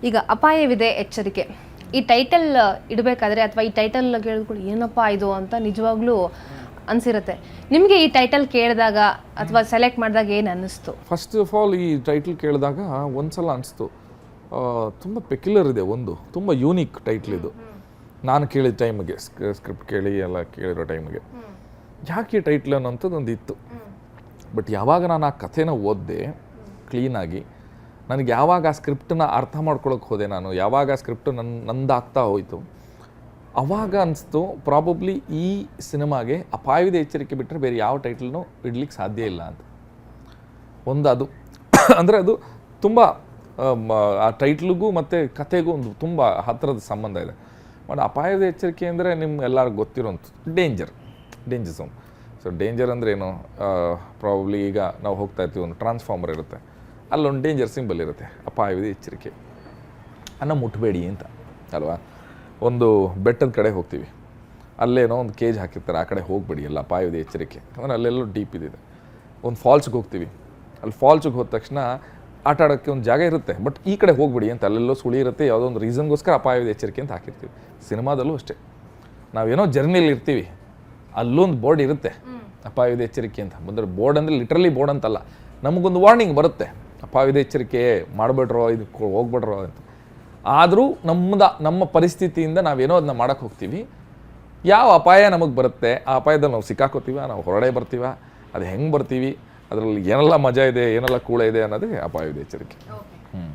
ಈಗ ಅಪಾಯವಿದೆ ಎಚ್ಚರಿಕೆ ಈ ಟೈಟಲ್ ಇಡಬೇಕಾದ್ರೆ ಅಥವಾ ಈ ಟೈಟಲ್ ಕೇಳಿದ್ಕೊಂಡು ಏನಪ್ಪ ಇದು ಅಂತ ನಿಜವಾಗ್ಲೂ ಅನ್ಸಿರುತ್ತೆ. ನಿಮಗೆ ಈ ಟೈಟಲ್ ಕೇಳಿದಾಗ ಅಥವಾ ಸೆಲೆಕ್ಟ್ ಮಾಡಿದಾಗ ಏನು ಅನ್ನಿಸ್ತು? ಫಸ್ಟ್ ಆಫ್ ಆಲ್ ಈ ಟೈಟಲ್ ಕೇಳಿದಾಗ ಒಂದ್ಸಲ ಅನಿಸ್ತು ತುಂಬ ಪೆಕ್ಯುಲರ್ ಇದೆ, ಒಂದು ತುಂಬ ಯೂನಿಕ್ ಟೈಟ್ಲ್ ಇದು. ನಾನು ಕೇಳಿದ ಟೈಮಿಗೆ ಸ್ಕ್ರಿಪ್ಟ್ ಕೇಳಿ ಎಲ್ಲ ಕೇಳಿರೋ ಟೈಮಿಗೆ ಯಾಕೆ ಈ ಟೈಟ್ಲ್ ಅನ್ನೋಂಥದ್ದು ಒಂದು ಇತ್ತು. ಬಟ್ ಯಾವಾಗ ನಾನು ಆ ಕಥೆನ ಓದಿದೆ ಕ್ಲೀನಾಗಿ, ನನಗೆ ಯಾವಾಗ ಆ ಸ್ಕ್ರಿಪ್ಟನ್ನ ಅರ್ಥ ಮಾಡ್ಕೊಳಕ್ಕೆ ಹೋದೆ, ನಾನು ಯಾವಾಗ ಆ ಸ್ಕ್ರಿಪ್ಟು ನಂದಾಗ್ತಾ ಹೋಯಿತು, ಅವಾಗ ಅನಿಸ್ತು ಪ್ರಾಬಬ್ಲಿ ಈ ಸಿನಿಮಾಗೆ ಅಪಾಯವಿದೆ ಎಚ್ಚರಿಕೆ ಬಿಟ್ಟರೆ ಬೇರೆ ಯಾವ ಟೈಟಲ್ನೂ ಇಡ್ಲಿಕ್ಕೆ ಸಾಧ್ಯ ಇಲ್ಲ ಅಂತ. ಒಂದು ಅದು ಅಂದರೆ ಅದು ತುಂಬ ಆ ಟೈಟ್ಲಿಗೂ ಮತ್ತು ಕಥೆಗೂ ಒಂದು ತುಂಬ ಹತ್ತಿರದ ಸಂಬಂಧ ಇದೆ. ಬಟ್ ಅಪಾಯದ ಎಚ್ಚರಿಕೆ ಅಂದರೆ ನಿಮ್ಮ ಎಲ್ಲರಿಗೂ ಗೊತ್ತಿರೋಂಥದ್ದು ಡೇಂಜರ್ ಝೋನ್. ಸೊ ಡೇಂಜರ್ ಅಂದರೆ ಏನು, ಪ್ರಾಬಬ್ಲಿ ಈಗ ನಾವು ಹೋಗ್ತಾ ಇರ್ತೀವಿ, ಒಂದು ಟ್ರಾನ್ಸ್ಫಾರ್ಮರ್ ಇರುತ್ತೆ, ಅಲ್ಲೊಂದು ಡೇಂಜರ್ ಸಿಂಬಲ್ ಇರುತ್ತೆ, ಅಪಾಯವಿದೆ ಎಚ್ಚರಿಕೆ, ಮುಟ್ಟಬೇಡಿ ಅಂತ ಅಲ್ವಾ. ಒಂದು ಬೆಟ್ಟದ ಕಡೆ ಹೋಗ್ತೀವಿ, ಅಲ್ಲೇನೋ ಒಂದು ಕೇಜ್ ಹಾಕಿರ್ತಾರೆ, ಆ ಕಡೆ ಹೋಗಬೇಡಿ, ಎಲ್ಲ ಅಪಾಯವಿದೆ ಎಚ್ಚರಿಕೆ, ಅಂದರೆ ಅಲ್ಲೆಲ್ಲೋ ಡೀಪ್ ಇದೆ. ಒಂದು ಫಾಲ್ಸ್ಗೆ ಹೋಗ್ತೀವಿ, ಅಲ್ಲಿ ಫಾಲ್ಸ್ಗೆ ಹೋದ ತಕ್ಷಣ ಆಟ ಆಡೋಕ್ಕೆ ಒಂದು ಜಾಗ ಇರುತ್ತೆ, ಬಟ್ ಈ ಕಡೆ ಹೋಗ್ಬಿಡಿ ಅಂತ ಅಲ್ಲೆಲ್ಲೋ ಸುಳಿ ಇರುತ್ತೆ, ಯಾವುದೋ ಒಂದು ರೀಸನ್ಗೋಸ್ಕರ ಅಪಾಯವಿದೆ ಎಚ್ಚರಿಕೆ ಅಂತ ಹಾಕಿರ್ತೀವಿ. ಸಿನಿಮಾದಲ್ಲೂ ಅಷ್ಟೇ, ನಾವೇನೋ ಜರ್ನಿಲಿ ಇರ್ತೀವಿ, ಅಲ್ಲೊಂದು ಬೋರ್ಡ್ ಇರುತ್ತೆ ಅಪಾಯವಿದೆ ಎಚ್ಚರಿಕೆ ಅಂತ. ಅಂದರೆ ಬೋರ್ಡ್ ಅಂದರೆ ಲಿಟ್ರಲಿ ಬೋರ್ಡ್ ಅಂತಲ್ಲ, ನಮಗೊಂದು ವಾರ್ನಿಂಗ್ ಬರುತ್ತೆ, ಅಪಾಯವಿದೆ ಎಚ್ಚರಿಕೆ ಮಾಡಬೇಡ್ರೋ, ಇದಕ್ಕೆ ಹೋಗ್ಬೇಡ್ರೋ ಅಂತ. ಆದರೂ ನಮ್ಮ ಪರಿಸ್ಥಿತಿಯಿಂದ ನಾವೇನೋ ಅದನ್ನ ಮಾಡೋಕ್ಕೆ ಹೋಗ್ತೀವಿ, ಯಾವ ಅಪಾಯ ನಮಗೆ ಬರುತ್ತೆ, ಆ ಅಪಾಯದಲ್ಲಿ ನಾವು ಸಿಕ್ಕಾಕೋತೀವ, ನಾವು ಹೊರಗಡೆ ಬರ್ತೀವ, ಅದು ಹೆಂಗೆ ಬರ್ತೀವಿ, ಅದರಲ್ಲಿ ಏನೆಲ್ಲ ಮಜಾ ಇದೆ, ಏನೆಲ್ಲ ಕೂಳ ಇದೆ ಅನ್ನೋದೇ ಅಪಾಯವಿದೆ ಎಚ್ಚರಿಕೆ.